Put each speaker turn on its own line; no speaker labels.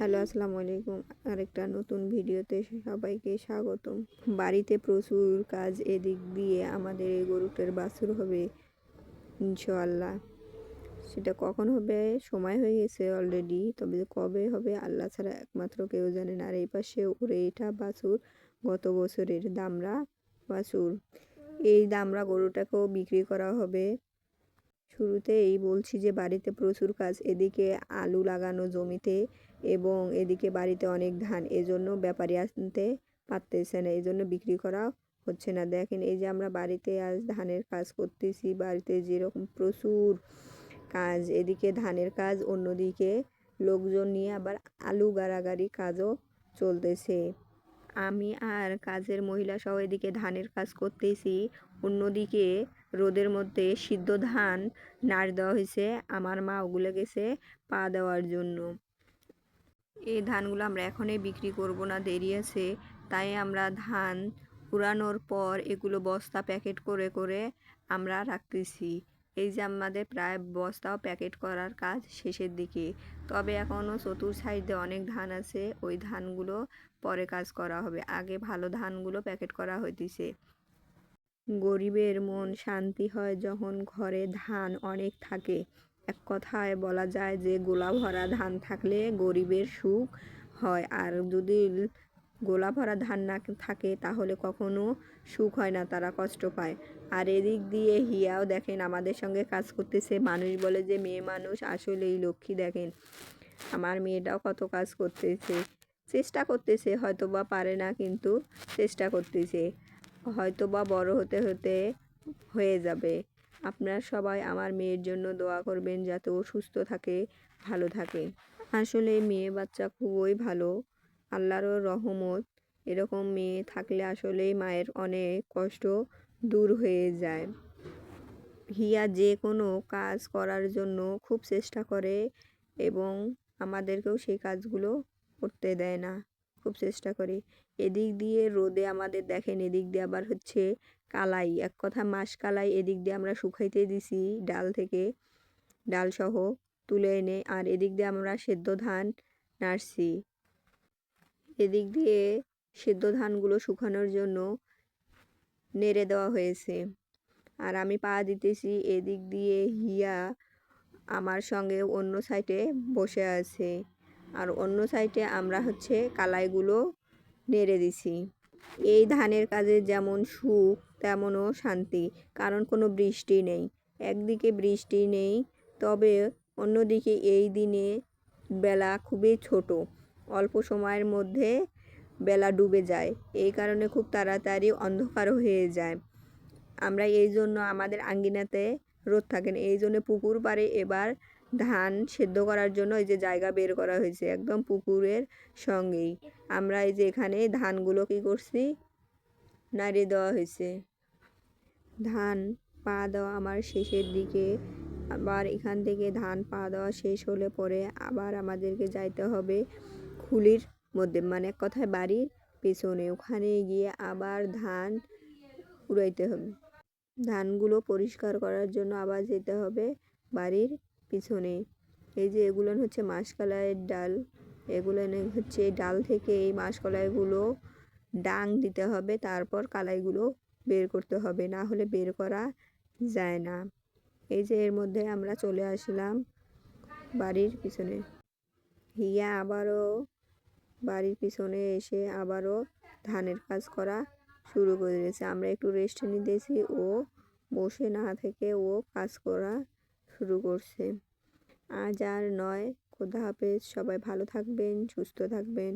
Hello, আসসালামু আলাইকুম। আরেকটা নতুন ভিডিওতে সবাইকে স্বাগতম। বাড়িতে প্রচুর কাজ, এদিক দিয়ে আমাদের এই গরুটার বাছুর হবে ইনশাআল্লাহ। সেটা কখন হবে সময় হয়ে গেছে অলরেডি, তবে কবে হবে আল্লাহ ছাড়া একমাত্র কেউ জানেন। আর এই পাশে ওরে এটা বাছুর, গত বছরের দামরা বাছুর। এই দামরা গরুটাকেও বিক্রি করা হবে। শুরুতেই বলছি যে বাড়িতে প্রচুর কাজ, এদিকে আলু লাগানো জমিতে এবং এদিকে বাড়িতে অনেক ধান, এজন্য ব্যাপারী আনতে পারতেছে না, এজন্য বিক্রি করা হচ্ছে না। দেখেন এই যে আমরা বাড়িতে আজ ধানের কাজ করতেছি, বাড়িতে যেরকম প্রচুর কাজ, এদিকে ধানের কাজ, অন্যদিকে লোকজন নিয়ে আবার আলু গাড়াগাড়ি কাজও চলতেছে। আমি আর কাজের মহিলা সহ এদিকে ধানের কাজ করতেছি, অন্যদিকে রোদের মধ্যে সিদ্ধ ধান নাড় দেওয়া হয়েছে। আমার মা ওগুলো গেছে পা দেওয়ার জন্য। এই ধানগুলো আমরা এখনই বিক্রি করব না, দেরি আছে, তাই আমরা ধান কুড়ানোর পর এগুলো বস্তা প্যাকেট করে করে আমরা রাখতেছি। এই যে আমাদের প্রায় বস্তাও প্যাকেট করার কাজ শেষের দিকে, তবে এখনও চতুর সাইডে অনেক ধান আছে, ওই ধানগুলো পরে কাজ করা হবে, আগে ভালো ধানগুলো প্যাকেট করা হইতেছে। গরিবের মন শান্তি হয় যখন ঘরে ধান অনেক থাকে। এক কথায় বলা যায় যে গোলা ভরা ধান থাকলে গরিবের সুখ হয়, আর যদি গোলা ভরা ধান না থাকে তাহলে কখনো সুখ হয় না, তারা কষ্ট পায়। আর এদিক দিয়ে হিয়াও দেখেন আমাদের সঙ্গে কাজ করতেছে। মানুষ বলে যে মেয়ে মানুষ, আসলেই লক্ষ্মী। দেখেন আমার মেয়েটাও কত কাজ করতেছে, চেষ্টা করতেছে, হয়তো বা পারে না, কিন্তু চেষ্টা করতেছে, হয়তো বা বড় হতে হতে হয়ে যাবে। আপনারা সবাই আমার মেয়ের জন্য দোয়া করবেন যাতে ও সুস্থ থাকে, ভালো থাকে। আসলে মেয়ে বাচ্চা খুবই ভালো, আল্লাহরও রহমত। এরকম মেয়ে থাকলে আসলেই মায়ের অনেক কষ্ট দূর হয়ে যায়। হিয়া যে কোনো কাজ করার জন্য খুব চেষ্টা করে এবং আমাদেরকেও সেই কাজগুলো করতে দেয় না, খুব চেষ্টা করে। এদিক দিয়ে রোদে আমাদের দেখেন, এদিক দিয়ে আবার হচ্ছে কালাই, এক কথা মাসকলাই এদিক দিয়ে আমরা শুকাইতে দিছি ডাল থেকে, ডাল সহ তুলে এনে। আর এদিক দিয়ে আমরা সেদ্ধ ধান নাড়ছি, এদিক দিয়ে সেদ্ধ ধানগুলো শুকানোর জন্য নেড়ে দেওয়া হয়েছে। আর আমি পা দিতেছি, এদিক দিয়ে হিয়া আমার সঙ্গে অন্য সাইডে বসে আছে, আর অন্য সাইডে আমরা হচ্ছে কালাইগুলো নেড়ে দিছি। এই ধানের কাজে যেমন সুখ তেমনও শান্তি, কারণ কোনো বৃষ্টি নেই। একদিকে বৃষ্টি নেই, তবে অন্যদিকে এই দিনে বেলা খুবই ছোট, অল্প সময়ের মধ্যে বেলা ডুবে যায়, এই কারণে খুব তাড়াতাড়ি অন্ধকার হয়ে যায়। আমরা এই জন্য আমাদের আঙ্গিনাতে রোদ থাকেন, এই জন্য পুকুর পাড়ে এবার ধান সেদ্ধ করার জন্য এই যে জায়গা বের করা হয়েছে একদম পুকুরের সঙ্গেই। আমরা এই যে এখানে ধানগুলো কী করছি, নাড়িয়ে দেওয়া হয়েছে। ধান পা দেওয়া আমার শেষের দিকে, আবার এখান থেকে ধান পা দেওয়া শেষ হলে পরে আবার আমাদেরকে যাইতে হবে খুলির মধ্যে, মানে এক কথায় বাড়ির পেছনে, ওখানে গিয়ে আবার ধান কুড়াইতে হবে। ধানগুলো পরিষ্কার করার জন্য আবার যেতে হবে বাড়ির পিছনে। এই যে এগুলো হচ্ছে মাসকলাইয়ের ডাল, এগুলো হচ্ছে ডাল থেকে এই মাসকলাইগুলো ডাং দিতে হবে, তারপর কালাইগুলো বের করতে হবে, না হলে বের করা যায় না। এই যে এর মধ্যে আমরা চলে আসলাম বাড়ির পিছনে। হিয়া আবারও বাড়ির পিছনে এসে আবারও ধানের কাজ করা শুরু করে দিয়েছে। আমরা একটু রেস্ট নিতেছি, ও বসে না থেকে ও কাজ করা শুরু করছে। আজ আর নয়, খোদা হাফেজ, সবাই ভালো থাকবেন, সুস্থ থাকবেন।